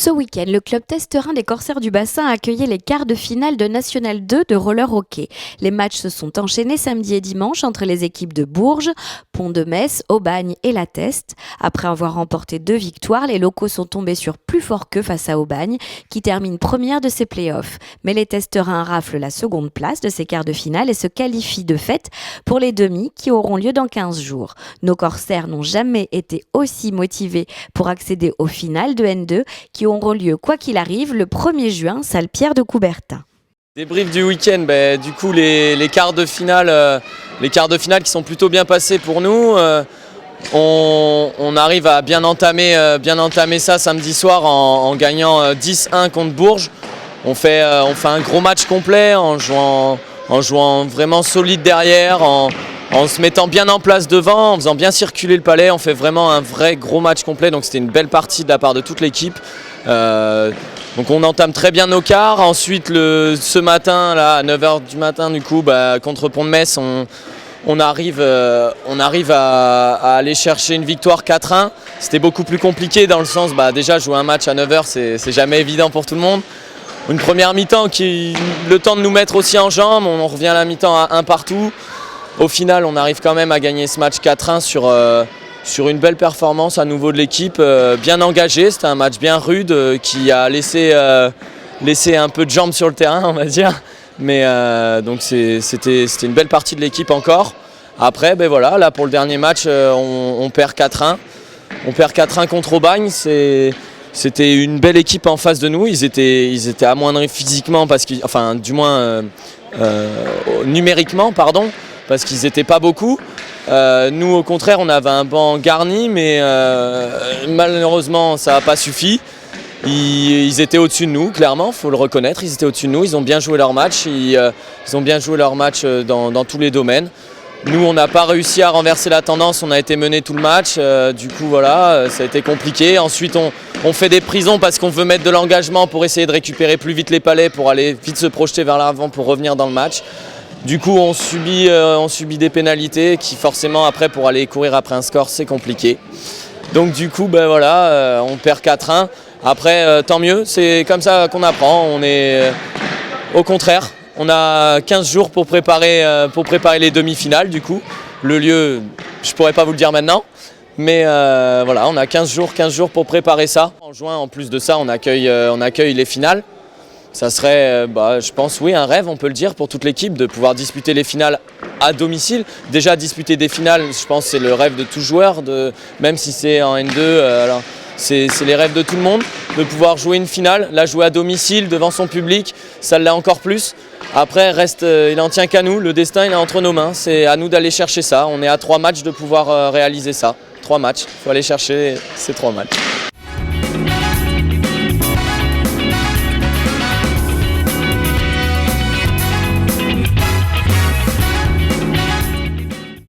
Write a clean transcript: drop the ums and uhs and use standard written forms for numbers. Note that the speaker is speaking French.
Ce week-end, le club testerin des Corsaires du Bassin a accueilli les quarts de finale de National 2 de roller hockey. Les matchs se sont enchaînés samedi et dimanche entre les équipes de Bourges, Pont-de-Metz, Aubagne et La Teste. Après avoir remporté 2 victoires, les locaux sont tombés sur plus fort qu'eux face à Aubagne, qui termine première de ses playoffs. Mais les testerins raflent la seconde place de ces quarts de finale et se qualifient de fait pour les demi qui auront lieu dans 15 jours. Nos Corsaires n'ont jamais été aussi motivés pour accéder aux finales de N2 qui auront lieu quoi qu'il arrive le 1er juin, salle Pierre de Coubertin. Débrief du week-end, du coup les quarts de finale qui sont plutôt bien passés pour nous. On arrive à bien entamer ça samedi soir en gagnant 10-1 contre Bourges. On fait un gros match complet en jouant vraiment solide derrière, en se mettant bien en place devant, en faisant bien circuler le palais. On fait vraiment un vrai gros match complet, donc c'était une belle partie de la part de toute l'équipe. Donc on entame très bien nos quarts. Ensuite ce matin là, à 9h du matin du coup, contre Pont-de-Metz, on arrive à aller chercher une victoire 4-1. C'était beaucoup plus compliqué dans le sens, déjà jouer un match à 9h c'est jamais évident pour tout le monde. Une première mi-temps qui le temps de nous mettre aussi en jambes, on revient à la mi-temps à 1 partout. Au final on arrive quand même à gagner ce match 4-1 sur une belle performance à nouveau de l'équipe, bien engagée. C'était un match bien rude qui a laissé un peu de jambes sur le terrain, on va dire. Mais donc c'était une belle partie de l'équipe encore. Après, voilà, là pour le dernier match, on perd 4-1. On perd 4-1 contre Aubagne. C'était une belle équipe en face de nous. Ils étaient amoindris physiquement, du moins numériquement, pardon, parce qu'ils n'étaient pas beaucoup. Nous au contraire on avait un banc garni, mais malheureusement ça n'a pas suffi. Ils étaient au-dessus de nous, clairement, il faut le reconnaître, ils étaient au-dessus de nous, ils ont bien joué leur match, ils ont bien joué leur match dans tous les domaines. Nous on n'a pas réussi à renverser la tendance, on a été mené tout le match, du coup voilà, ça a été compliqué. Ensuite on fait des prisons parce qu'on veut mettre de l'engagement pour essayer de récupérer plus vite les palets, pour aller vite se projeter vers l'avant pour revenir dans le match. Du coup, on subit des pénalités qui forcément après pour aller courir après un score c'est compliqué. Donc du coup, on perd 4-1. Après, tant mieux, c'est comme ça qu'on apprend. Au contraire, on a 15 jours pour préparer les demi-finales du coup. Le lieu, je pourrais pas vous le dire maintenant. Mais voilà, on a 15 jours pour préparer ça. En juin, en plus de ça, on accueille les finales. Ça serait, je pense, oui, un rêve, on peut le dire, pour toute l'équipe, de pouvoir disputer les finales à domicile. Déjà, disputer des finales, je pense, c'est le rêve de tout joueur, même si c'est en N2, c'est les rêves de tout le monde, de pouvoir jouer une finale, la jouer à domicile, devant son public, ça l'est encore plus. Après, il n'en tient qu'à nous, le destin il est entre nos mains, c'est à nous d'aller chercher ça. On est à 3 matchs de pouvoir réaliser ça. 3 matchs, il faut aller chercher ces 3 matchs.